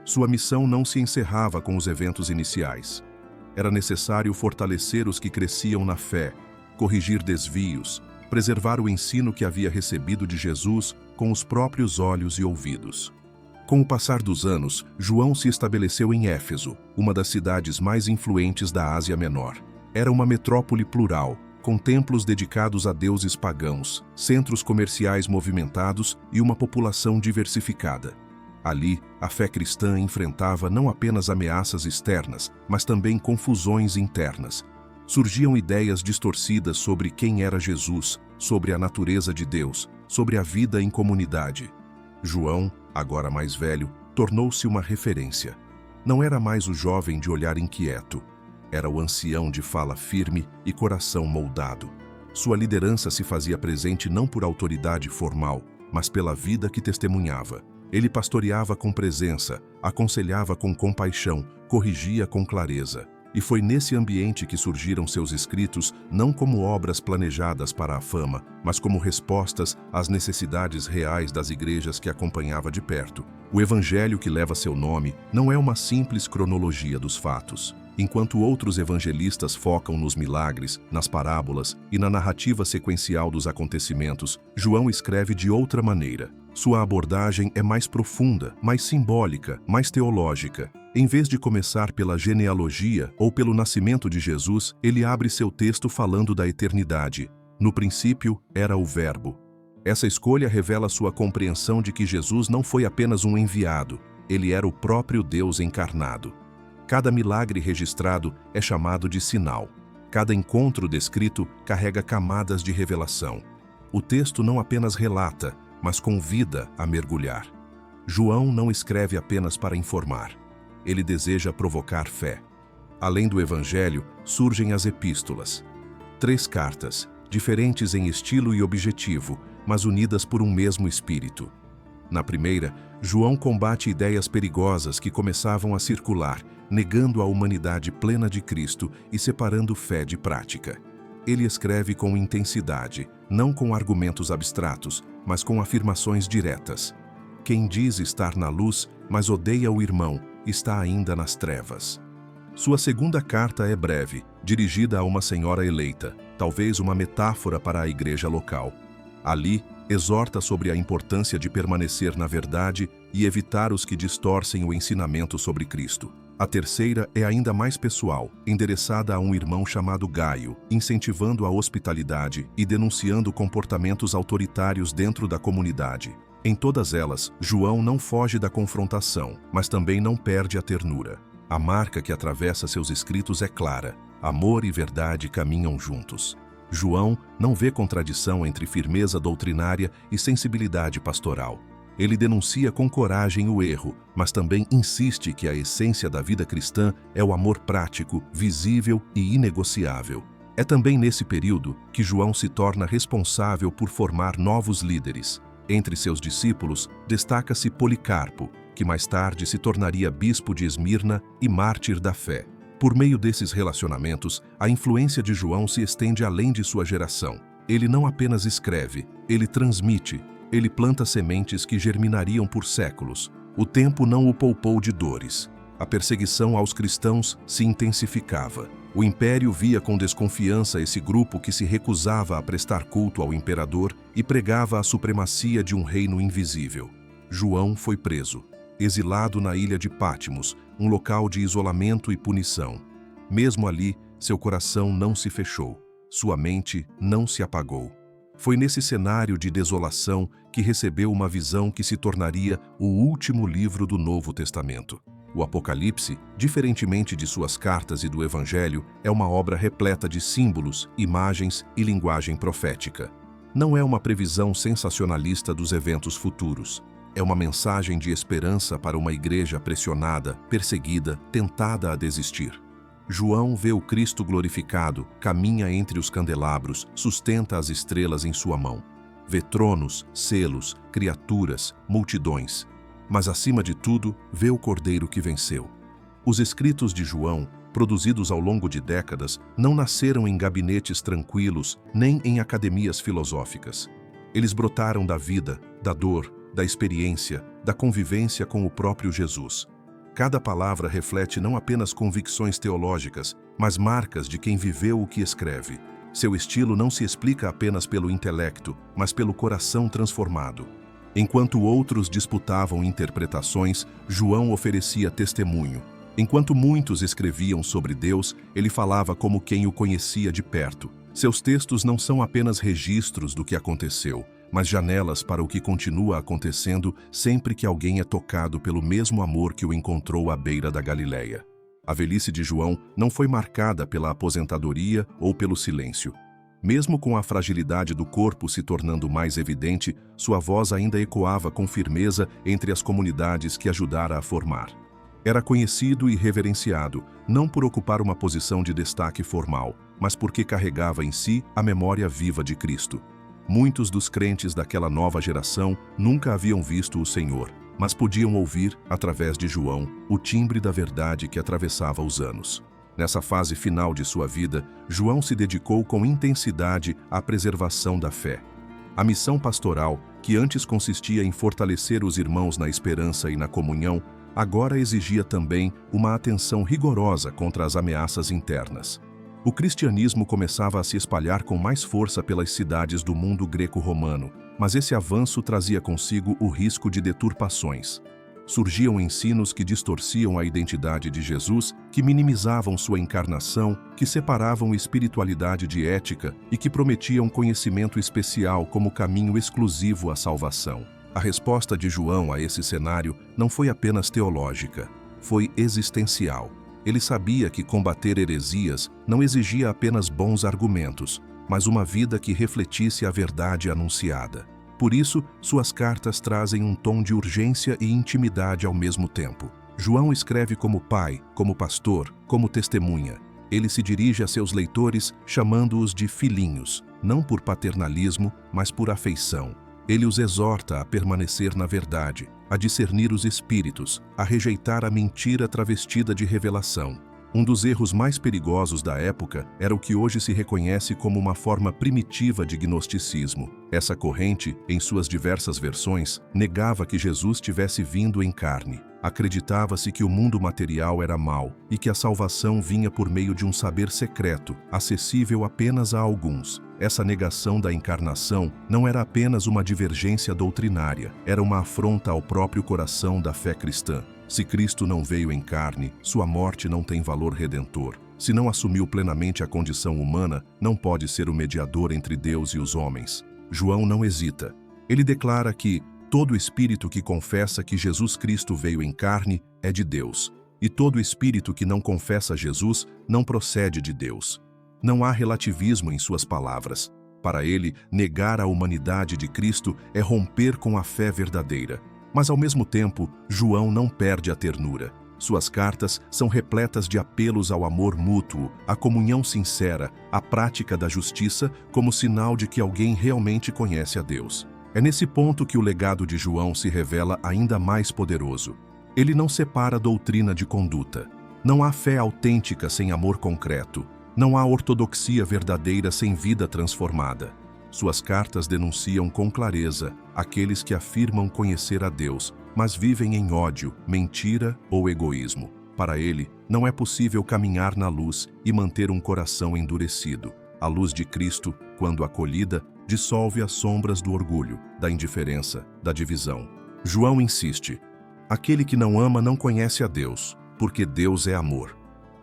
Sua missão não se encerrava com os eventos iniciais. Era necessário fortalecer os que cresciam na fé, corrigir desvios, preservar o ensino que havia recebido de Jesus com os próprios olhos e ouvidos. Com o passar dos anos, João se estabeleceu em Éfeso, uma das cidades mais influentes da Ásia Menor. Era uma metrópole plural, com templos dedicados a deuses pagãos, centros comerciais movimentados e uma população diversificada. Ali, a fé cristã enfrentava não apenas ameaças externas, mas também confusões internas. Surgiam ideias distorcidas sobre quem era Jesus, sobre a natureza de Deus, sobre a vida em comunidade. João, agora mais velho, tornou-se uma referência. Não era mais o jovem de olhar inquieto. Era o ancião de fala firme e coração moldado. Sua liderança se fazia presente não por autoridade formal, mas pela vida que testemunhava. Ele pastoreava com presença, aconselhava com compaixão, corrigia com clareza. E foi nesse ambiente que surgiram seus escritos, não como obras planejadas para a fama, mas como respostas às necessidades reais das igrejas que acompanhava de perto. O evangelho que leva seu nome não é uma simples cronologia dos fatos. Enquanto outros evangelistas focam nos milagres, nas parábolas e na narrativa sequencial dos acontecimentos, João escreve de outra maneira. Sua abordagem é mais profunda, mais simbólica, mais teológica. Em vez de começar pela genealogia ou pelo nascimento de Jesus, ele abre seu texto falando da eternidade. No princípio era o Verbo. Essa escolha revela sua compreensão de que Jesus não foi apenas um enviado, ele era o próprio Deus encarnado. Cada milagre registrado é chamado de sinal. Cada encontro descrito carrega camadas de revelação. O texto não apenas relata, mas convida a mergulhar. João não escreve apenas para informar. Ele deseja provocar fé. Além do Evangelho, surgem as epístolas. 3 cartas, diferentes em estilo e objetivo, mas unidas por um mesmo espírito. Na primeira, João combate ideias perigosas que começavam a circular, negando a humanidade plena de Cristo e separando fé de prática. Ele escreve com intensidade, não com argumentos abstratos, mas com afirmações diretas. Quem diz estar na luz, mas odeia o irmão, está ainda nas trevas. Sua segunda carta é breve, dirigida a uma senhora eleita, talvez uma metáfora para a igreja local. Ali, exorta sobre a importância de permanecer na verdade e evitar os que distorcem o ensinamento sobre Cristo. A terceira é ainda mais pessoal, endereçada a um irmão chamado Gaio, incentivando a hospitalidade e denunciando comportamentos autoritários dentro da comunidade. Em todas elas, João não foge da confrontação, mas também não perde a ternura. A marca que atravessa seus escritos é clara: amor e verdade caminham juntos. João não vê contradição entre firmeza doutrinária e sensibilidade pastoral. Ele denuncia com coragem o erro, mas também insiste que a essência da vida cristã é o amor prático, visível e inegociável. É também nesse período que João se torna responsável por formar novos líderes. Entre seus discípulos, destaca-se Policarpo, que mais tarde se tornaria bispo de Esmirna e mártir da fé. Por meio desses relacionamentos, a influência de João se estende além de sua geração. Ele não apenas escreve, ele transmite. Ele planta sementes que germinariam por séculos. O tempo não o poupou de dores. A perseguição aos cristãos se intensificava. O império via com desconfiança esse grupo que se recusava a prestar culto ao imperador e pregava a supremacia de um reino invisível. João foi preso, exilado na ilha de Patmos, um local de isolamento e punição. Mesmo ali, seu coração não se fechou. Sua mente não se apagou. Foi nesse cenário de desolação que recebeu uma visão que se tornaria o último livro do Novo Testamento. O Apocalipse, diferentemente de suas cartas e do Evangelho, é uma obra repleta de símbolos, imagens e linguagem profética. Não é uma previsão sensacionalista dos eventos futuros. É uma mensagem de esperança para uma igreja pressionada, perseguida, tentada a desistir. João vê o Cristo glorificado, caminha entre os candelabros, sustenta as estrelas em sua mão. Vê tronos, selos, criaturas, multidões. Mas, acima de tudo, vê o Cordeiro que venceu. Os escritos de João, produzidos ao longo de décadas, não nasceram em gabinetes tranquilos, nem em academias filosóficas. Eles brotaram da vida, da dor, da experiência, da convivência com o próprio Jesus. Cada palavra reflete não apenas convicções teológicas, mas marcas de quem viveu o que escreve. Seu estilo não se explica apenas pelo intelecto, mas pelo coração transformado. Enquanto outros disputavam interpretações, João oferecia testemunho. Enquanto muitos escreviam sobre Deus, ele falava como quem o conhecia de perto. Seus textos não são apenas registros do que aconteceu, mas janelas para o que continua acontecendo sempre que alguém é tocado pelo mesmo amor que o encontrou à beira da Galileia. A velhice de João não foi marcada pela aposentadoria ou pelo silêncio. Mesmo com a fragilidade do corpo se tornando mais evidente, sua voz ainda ecoava com firmeza entre as comunidades que ajudara a formar. Era conhecido e reverenciado, não por ocupar uma posição de destaque formal, mas porque carregava em si a memória viva de Cristo. Muitos dos crentes daquela nova geração nunca haviam visto o Senhor, mas podiam ouvir, através de João, o timbre da verdade que atravessava os anos. Nessa fase final de sua vida, João se dedicou com intensidade à preservação da fé. A missão pastoral, que antes consistia em fortalecer os irmãos na esperança e na comunhão, agora exigia também uma atenção rigorosa contra as ameaças internas. O cristianismo começava a se espalhar com mais força pelas cidades do mundo greco-romano, mas esse avanço trazia consigo o risco de deturpações. Surgiam ensinos que distorciam a identidade de Jesus, que minimizavam sua encarnação, que separavam espiritualidade de ética e que prometiam conhecimento especial como caminho exclusivo à salvação. A resposta de João a esse cenário não foi apenas teológica, foi existencial. Ele sabia que combater heresias não exigia apenas bons argumentos, mas uma vida que refletisse a verdade anunciada. Por isso, suas cartas trazem um tom de urgência e intimidade ao mesmo tempo. João escreve como pai, como pastor, como testemunha. Ele se dirige a seus leitores chamando-os de filhinhos, não por paternalismo, mas por afeição. Ele os exorta a permanecer na verdade, a discernir os espíritos, a rejeitar a mentira travestida de revelação. Um dos erros mais perigosos da época era o que hoje se reconhece como uma forma primitiva de gnosticismo. Essa corrente, em suas diversas versões, negava que Jesus tivesse vindo em carne. Acreditava-se que o mundo material era mau e que a salvação vinha por meio de um saber secreto, acessível apenas a alguns. Essa negação da encarnação não era apenas uma divergência doutrinária, era uma afronta ao próprio coração da fé cristã. Se Cristo não veio em carne, sua morte não tem valor redentor. Se não assumiu plenamente a condição humana, não pode ser o mediador entre Deus e os homens. João não hesita. Ele declara que todo espírito que confessa que Jesus Cristo veio em carne é de Deus, e todo espírito que não confessa Jesus não procede de Deus. Não há relativismo em suas palavras. Para ele, negar a humanidade de Cristo é romper com a fé verdadeira. Mas, ao mesmo tempo, João não perde a ternura. Suas cartas são repletas de apelos ao amor mútuo, à comunhão sincera, à prática da justiça como sinal de que alguém realmente conhece a Deus. É nesse ponto que o legado de João se revela ainda mais poderoso. Ele não separa doutrina de conduta. Não há fé autêntica sem amor concreto. Não há ortodoxia verdadeira sem vida transformada. Suas cartas denunciam com clareza aqueles que afirmam conhecer a Deus, mas vivem em ódio, mentira ou egoísmo. Para ele, não é possível caminhar na luz e manter um coração endurecido. A luz de Cristo, quando acolhida, dissolve as sombras do orgulho, da indiferença, da divisão. João insiste: aquele que não ama não conhece a Deus, porque Deus é amor.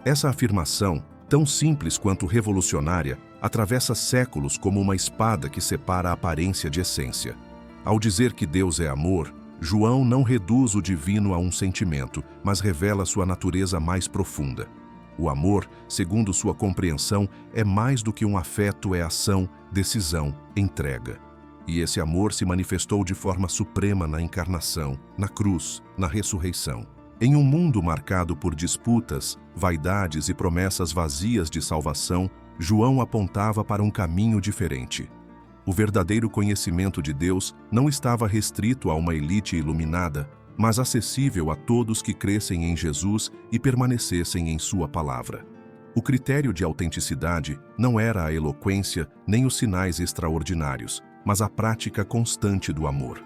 Essa afirmação, tão simples quanto revolucionária, atravessa séculos como uma espada que separa a aparência de essência. Ao dizer que Deus é amor, João não reduz o divino a um sentimento, mas revela sua natureza mais profunda. O amor, segundo sua compreensão, é mais do que um afeto, é ação, decisão, entrega. E esse amor se manifestou de forma suprema na encarnação, na cruz, na ressurreição. Em um mundo marcado por disputas, vaidades e promessas vazias de salvação, João apontava para um caminho diferente. O verdadeiro conhecimento de Deus não estava restrito a uma elite iluminada, mas acessível a todos que crescem em Jesus e permanecessem em sua palavra. O critério de autenticidade não era a eloquência nem os sinais extraordinários, mas a prática constante do amor.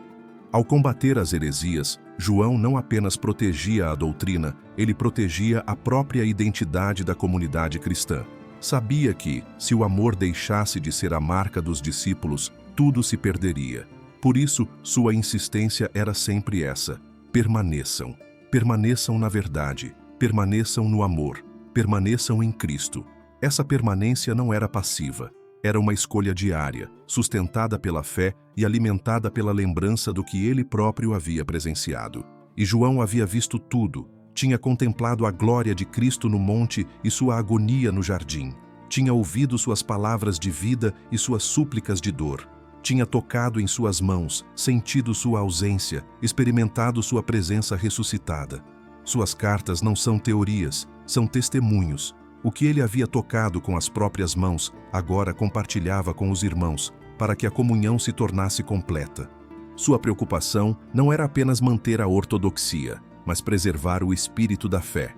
Ao combater as heresias, João não apenas protegia a doutrina, ele protegia a própria identidade da comunidade cristã. Sabia que, se o amor deixasse de ser a marca dos discípulos, tudo se perderia. Por isso, sua insistência era sempre essa: permaneçam. Permaneçam na verdade, permaneçam no amor, permaneçam em Cristo. Essa permanência não era passiva. Era uma escolha diária, sustentada pela fé e alimentada pela lembrança do que ele próprio havia presenciado. E João havia visto tudo, Tinha contemplado a glória de Cristo no monte e sua agonia no jardim. Tinha ouvido suas palavras de vida e suas súplicas de dor. Tinha tocado em suas mãos, sentido sua ausência, experimentado sua presença ressuscitada. Suas cartas não são teorias, são testemunhos. O que ele havia tocado com as próprias mãos, agora compartilhava com os irmãos, para que a comunhão se tornasse completa. Sua preocupação não era apenas manter a ortodoxia, mas preservar o espírito da fé.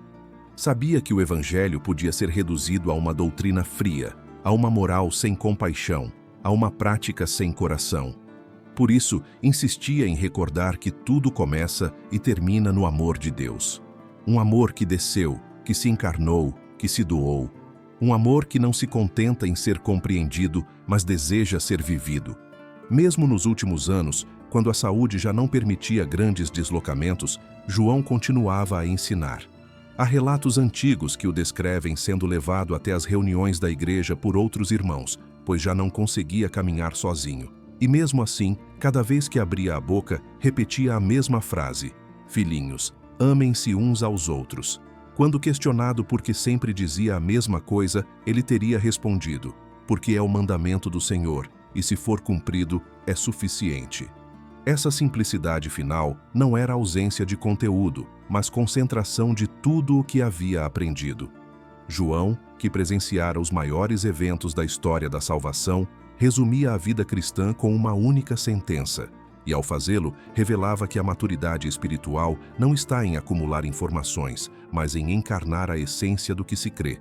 Sabia que o evangelho podia ser reduzido a uma doutrina fria, a uma moral sem compaixão, a uma prática sem coração. Por isso, insistia em recordar que tudo começa e termina no amor de Deus. Um amor que desceu, que se encarnou, que se doou. Um amor que não se contenta em ser compreendido, mas deseja ser vivido. Mesmo nos últimos anos, quando a saúde já não permitia grandes deslocamentos, João continuava a ensinar. Há relatos antigos que o descrevem sendo levado até as reuniões da igreja por outros irmãos, pois já não conseguia caminhar sozinho. E mesmo assim, cada vez que abria a boca, repetia a mesma frase: "Filhinhos, amem-se uns aos outros." Quando questionado por que sempre dizia a mesma coisa, ele teria respondido: "Porque é o mandamento do Senhor, e se for cumprido, é suficiente." Essa simplicidade final não era ausência de conteúdo, mas concentração de tudo o que havia aprendido. João, que presenciara os maiores eventos da história da salvação, resumia a vida cristã com uma única sentença, e ao fazê-lo, revelava que a maturidade espiritual não está em acumular informações, mas em encarnar a essência do que se crê.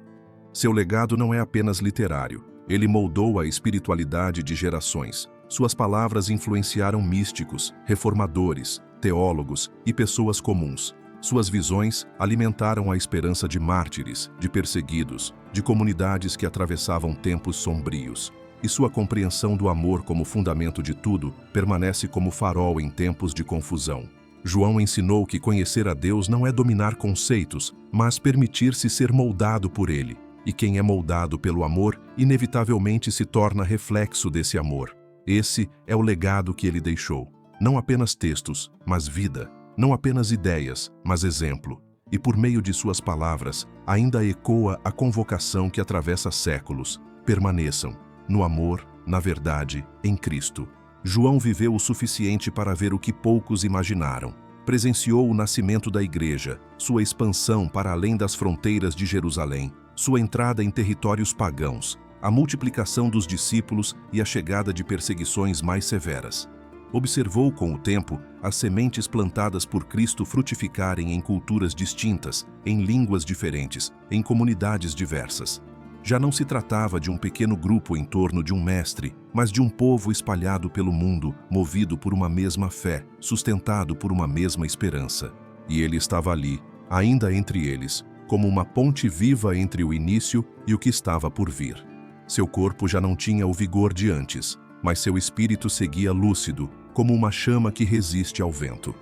Seu legado não é apenas literário, ele moldou a espiritualidade de gerações. Suas palavras influenciaram místicos, reformadores, teólogos e pessoas comuns. Suas visões alimentaram a esperança de mártires, de perseguidos, de comunidades que atravessavam tempos sombrios. E sua compreensão do amor como fundamento de tudo permanece como farol em tempos de confusão. João ensinou que conhecer a Deus não é dominar conceitos, mas permitir-se ser moldado por ele. E quem é moldado pelo amor, inevitavelmente se torna reflexo desse amor. Esse é o legado que ele deixou. Não apenas textos, mas vida. Não apenas ideias, mas exemplo. E por meio de suas palavras, ainda ecoa a convocação que atravessa séculos. Permaneçam no amor, na verdade, em Cristo. João viveu o suficiente para ver o que poucos imaginaram. Presenciou o nascimento da igreja, sua expansão para além das fronteiras de Jerusalém, sua entrada em territórios pagãos, a multiplicação dos discípulos e a chegada de perseguições mais severas. Observou com o tempo as sementes plantadas por Cristo frutificarem em culturas distintas, em línguas diferentes, em comunidades diversas. Já não se tratava de um pequeno grupo em torno de um mestre, mas de um povo espalhado pelo mundo, movido por uma mesma fé, sustentado por uma mesma esperança. E ele estava ali, ainda entre eles, como uma ponte viva entre o início e o que estava por vir. Seu corpo já não tinha o vigor de antes, mas seu espírito seguia lúcido, como uma chama que resiste ao vento.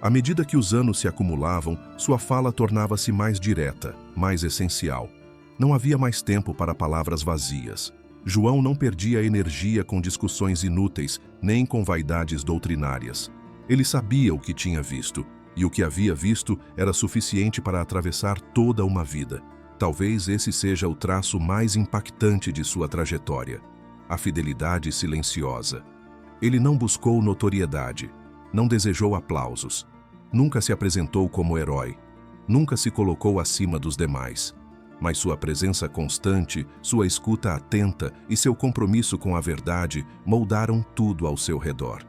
À medida que os anos se acumulavam, sua fala tornava-se mais direta, mais essencial. Não havia mais tempo para palavras vazias. João não perdia energia com discussões inúteis, nem com vaidades doutrinárias. Ele sabia o que tinha visto, e o que havia visto era suficiente para atravessar toda uma vida. Talvez esse seja o traço mais impactante de sua trajetória: a fidelidade silenciosa. Ele não buscou notoriedade, não desejou aplausos, nunca se apresentou como herói, nunca se colocou acima dos demais. Mas sua presença constante, sua escuta atenta e seu compromisso com a verdade moldaram tudo ao seu redor.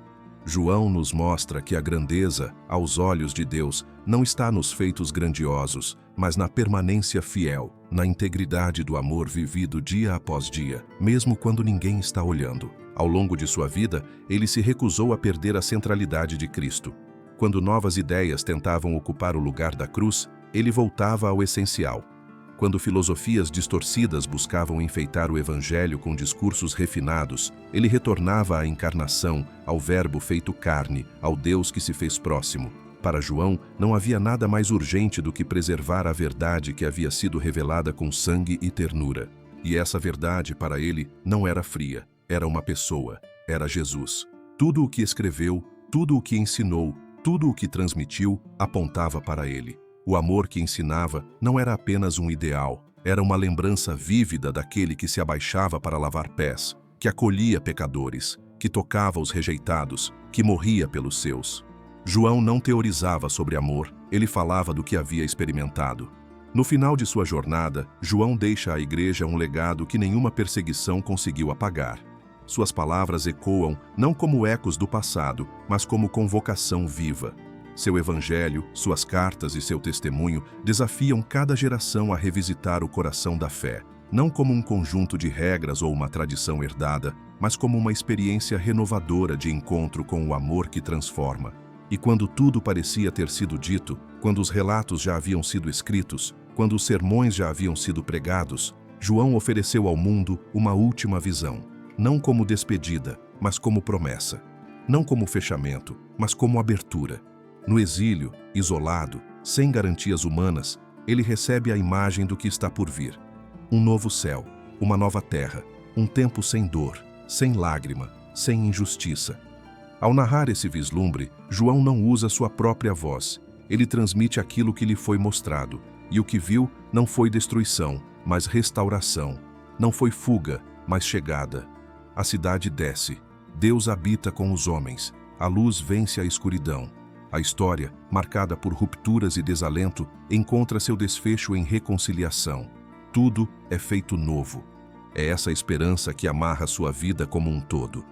João nos mostra que a grandeza, aos olhos de Deus, não está nos feitos grandiosos, mas na permanência fiel, na integridade do amor vivido dia após dia, mesmo quando ninguém está olhando. Ao longo de sua vida, ele se recusou a perder a centralidade de Cristo. Quando novas ideias tentavam ocupar o lugar da cruz, ele voltava ao essencial. Quando filosofias distorcidas buscavam enfeitar o Evangelho com discursos refinados, ele retornava à encarnação, ao Verbo feito carne, ao Deus que se fez próximo. Para João, não havia nada mais urgente do que preservar a verdade que havia sido revelada com sangue e ternura. E essa verdade, para ele, não era fria, era uma pessoa, era Jesus. Tudo o que escreveu, tudo o que ensinou, tudo o que transmitiu, apontava para ele. O amor que ensinava não era apenas um ideal, era uma lembrança vívida daquele que se abaixava para lavar pés, que acolhia pecadores, que tocava os rejeitados, que morria pelos seus. João não teorizava sobre amor, ele falava do que havia experimentado. No final de sua jornada, João deixa à igreja um legado que nenhuma perseguição conseguiu apagar. Suas palavras ecoam não como ecos do passado, mas como convocação viva. Seu evangelho, suas cartas e seu testemunho desafiam cada geração a revisitar o coração da fé, não como um conjunto de regras ou uma tradição herdada, mas como uma experiência renovadora de encontro com o amor que transforma. E quando tudo parecia ter sido dito, quando os relatos já haviam sido escritos, quando os sermões já haviam sido pregados, João ofereceu ao mundo uma última visão, não como despedida, mas como promessa. Não como fechamento, mas como abertura. No exílio, isolado, sem garantias humanas, ele recebe a imagem do que está por vir. Um novo céu, uma nova terra, um tempo sem dor, sem lágrima, sem injustiça. Ao narrar esse vislumbre, João não usa sua própria voz. Ele transmite aquilo que lhe foi mostrado. E o que viu não foi destruição, mas restauração. Não foi fuga, mas chegada. A cidade desce. Deus habita com os homens. A luz vence a escuridão. A história, marcada por rupturas e desalento, encontra seu desfecho em reconciliação. Tudo é feito novo. É essa esperança que amarra sua vida como um todo.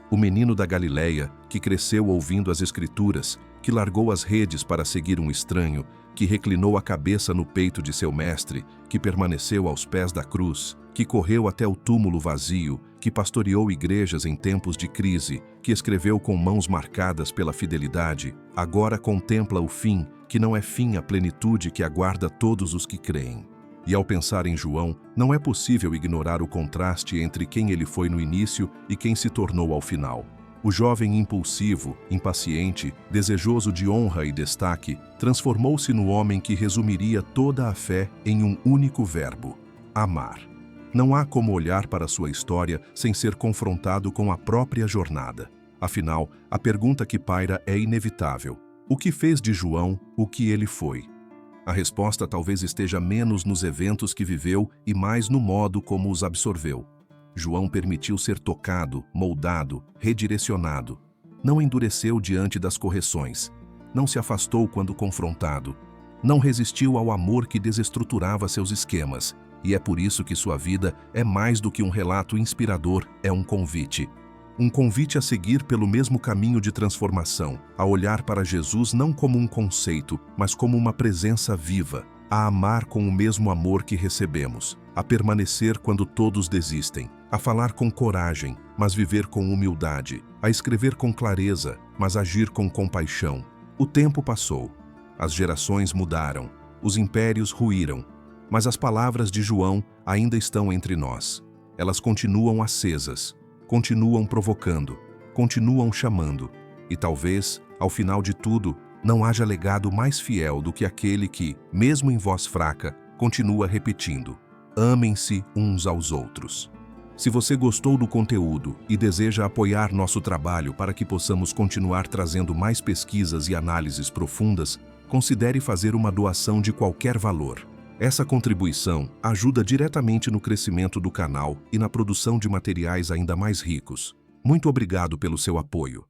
O menino da Galileia, que cresceu ouvindo as Escrituras, que largou as redes para seguir um estranho, que reclinou a cabeça no peito de seu mestre, que permaneceu aos pés da cruz, que correu até o túmulo vazio, que pastoreou igrejas em tempos de crise, que escreveu com mãos marcadas pela fidelidade, agora contempla o fim, que não é fim a plenitude que aguarda todos os que creem. E ao pensar em João, não é possível ignorar o contraste entre quem ele foi no início e quem se tornou ao final. O jovem impulsivo, impaciente, desejoso de honra e destaque, transformou-se no homem que resumiria toda a fé em um único verbo: amar. Não há como olhar para sua história sem ser confrontado com a própria jornada. Afinal, a pergunta que paira é inevitável: o que fez de João o que ele foi? A resposta talvez esteja menos nos eventos que viveu e mais no modo como os absorveu. João permitiu ser tocado, moldado, redirecionado. Não endureceu diante das correções. Não se afastou quando confrontado. Não resistiu ao amor que desestruturava seus esquemas. E é por isso que sua vida é mais do que um relato inspirador, é um convite. Um convite a seguir pelo mesmo caminho de transformação, a olhar para Jesus não como um conceito, mas como uma presença viva, a amar com o mesmo amor que recebemos, a permanecer quando todos desistem, a falar com coragem, mas viver com humildade, a escrever com clareza, mas agir com compaixão. O tempo passou, as gerações mudaram, os impérios ruíram, mas as palavras de João ainda estão entre nós. Elas continuam acesas, continuam provocando, continuam chamando, e talvez, ao final de tudo, não haja legado mais fiel do que aquele que, mesmo em voz fraca, continua repetindo: amem-se uns aos outros. Se você gostou do conteúdo e deseja apoiar nosso trabalho para que possamos continuar trazendo mais pesquisas e análises profundas, considere fazer uma doação de qualquer valor. Essa contribuição ajuda diretamente no crescimento do canal e na produção de materiais ainda mais ricos. Muito obrigado pelo seu apoio.